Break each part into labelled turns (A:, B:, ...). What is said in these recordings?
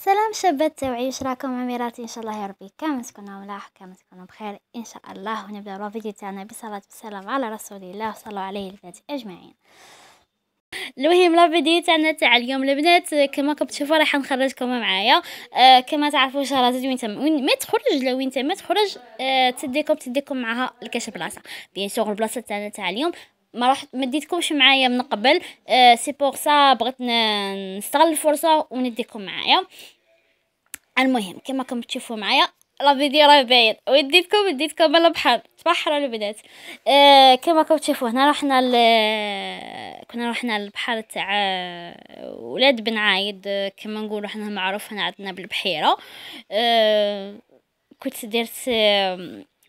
A: سلام شابات توعي، واش راكم عميراتي؟ ان شاء الله يا ربي كامل تكونوا ملاح وكامل تكونوا بخير ان شاء الله. ونبدا الفيديو تاعنا بصلاه والسلام على رسول الله وصلوا عليه البنات اجمعين. المهم لا فيديو تاعنا تاع اليوم البنات كما راكم تشوفوا راح نخرجكم معايا. كما تعرفوا شهرزاد وين ما تخرج لو وين ما تخرج تديكم معها لكاش بلاصه. بيان سور البلاصه تاعنا تاع اليوم ما ديتكمش معايا من قبل. سي بور سا بغيت نستغل الفرصه ونديكم معايا. المهم كما راكم تشوفوا معايا لا فيديو راه باين وديتكم على البحر تبحروا البنات. كما راكم تشوفوا هنا كنا رحنا للبحر تاع ولاد بن عايد. كما نقولوا حنا معروف هنا عندنا بالبحيره. كنت درت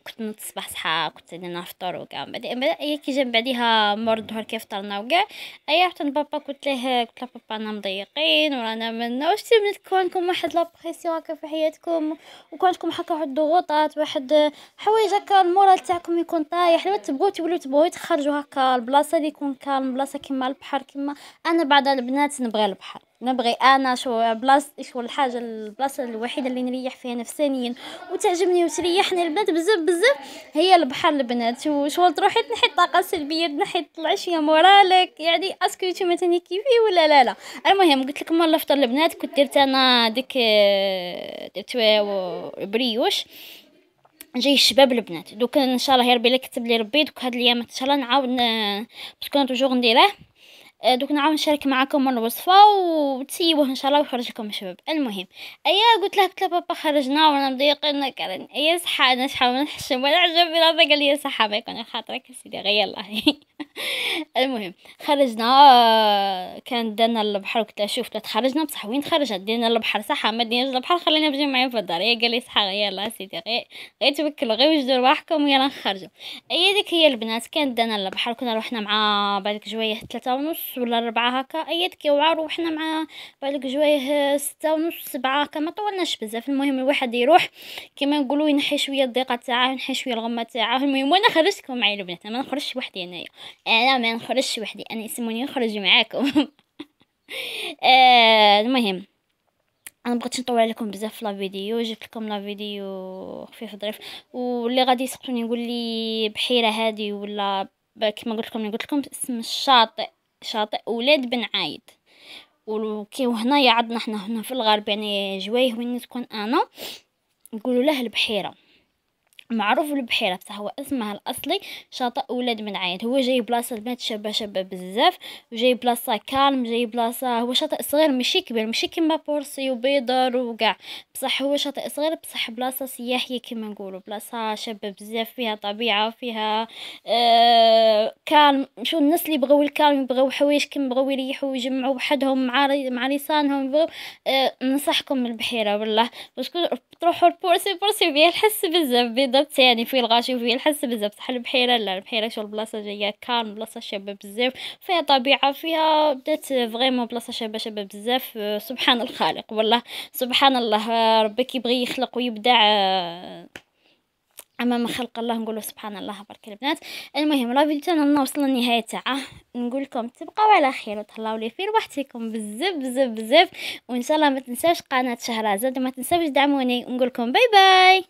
A: كنت نوض الصباح كنت درنا فطور وكاع بعد هي كي جا بعديها مور الظهر كي فطرنا وكاع. ايا حتى بابا قلت له بابا انا مضيقين ورانا منا واش تبنت كونكم واحد لابريسيون هكا في حياتكم وكونكم هكا واحد الضغوطات واحد حوايج هكا المورال تاعكم يكون طايح. لو تبغوا تخرجوا هكا البلاصه اللي يكون كالم بلاصه كيما البحر كيما انا بعد البنات نبغي البحر نبغي انا شو بلاصه شو الحاجه البلاصه الوحيده اللي نريح فيها نفسيا وتعجبني وتريحني البنات بزاف هي البحر البنات. وشغل تروحي تنحي الطاقه السلبيه تنحي تطلع شويه مورالك يعني اسكو نتوما تاني كيفي ولا لا. المهم قلت لكم والله فطر البنات كنت درت انا ديك درت بريوش جاي الشباب البنات دوك ان شاء الله يا ربي لا كتب لي ربي دوك هاد الايام ان شاء الله نعاود باسكو انا توجور نديره. دوك نعاود نشارك معكم الوصفه وتسيبوه ان شاء الله ويخرج لكم شباب. المهم قلت له بابا خرجنا وانا مضيقين كان ايا صحه انا شحال نحشم ولا عجبني راه قال لي صحه ما يكون خاطرك سيدي غير الله. المهم خرجنا كان دنا البحر قلت له شوف خرجنا بصح وين خرجت دينا البحر صح ما ديناش البحر خلينا نمشي معايا في الدار. قال لي صحه يلا سيدي غير توكلوا غير وجدوا رواحكم ويلا نخرجوا. ديك هي البنات كان دنا البحر كنا روحنا مع بالك جويه 3:30 ولا 4 هكا. كي روحنا مع بالك جويه 6:30 7 هكا ما طولناش بزاف. المهم الواحد يروح كما نقولوا ينحي شويه الضيقه تاعه ينحي شويه الغمه تاعه. المهم وانا خرجتكم معايا البنات ما نخرجش وحدي انايا انا ما نخرجش وحدي انا يسموني نخرج معاكم. المهم انا بغيت نطول عليكم بزاف في لا فيديو جبت لكم لا فيديو خفيف ظريف. واللي غادي يسقطوني يقول لي بحيره هذه ولا كما قلت لكم اسم الشاطئ شاطئ ولاد بن عايد. وكي هنايا عندنا حنا هنا في الغرب يعني جوايه وين تكون انا نقولوا له البحيره معروف البحيره بصح هو اسمها الاصلي شاطئ ولاد بن عايد. هو جاي بلاصه البنات شابه بزاف وجاي بلاصه كالم جاي بلاصه هو شاطئ صغير ماشي كبير ماشي كيما بورسي وبيدر وكاع بصح هو شاطئ صغير بصح بلاصه سياحيه كيما نقولوا بلاصه شابه بزاف فيها طبيعه فيها كالم. شو الناس اللي بغاو الكالم بغاو حوايج كيما بغاو يريحوا ويجمعوا وحدهم مع لسانهم بغاو ننصحكم بالبحيره والله باسكو تروحوا البورسي فيه الحس بزاف بيضة تاني فيه الغاشي وفيه الحس بزاف بصح البحيره لا البحيره شو البلاصه جايه كالم بلاصه شابه بزاف فيها طبيعه فيها بدات فريمون بلاصه شابه بزاف. سبحان الخالق والله سبحان الله ربي كيبغي يخلق ويبدع امام خلق الله نقولوا سبحان الله برك البنات. المهم لا فيديو تاعنا وصلنا للنهايه تاعه نقول لكم تبقاو على خير وتهلاو لي في روحتكم بزاف وان شاء الله ما تنساوش قناه شهرزاد وما تنساوش دعموني ونقول لكم باي باي.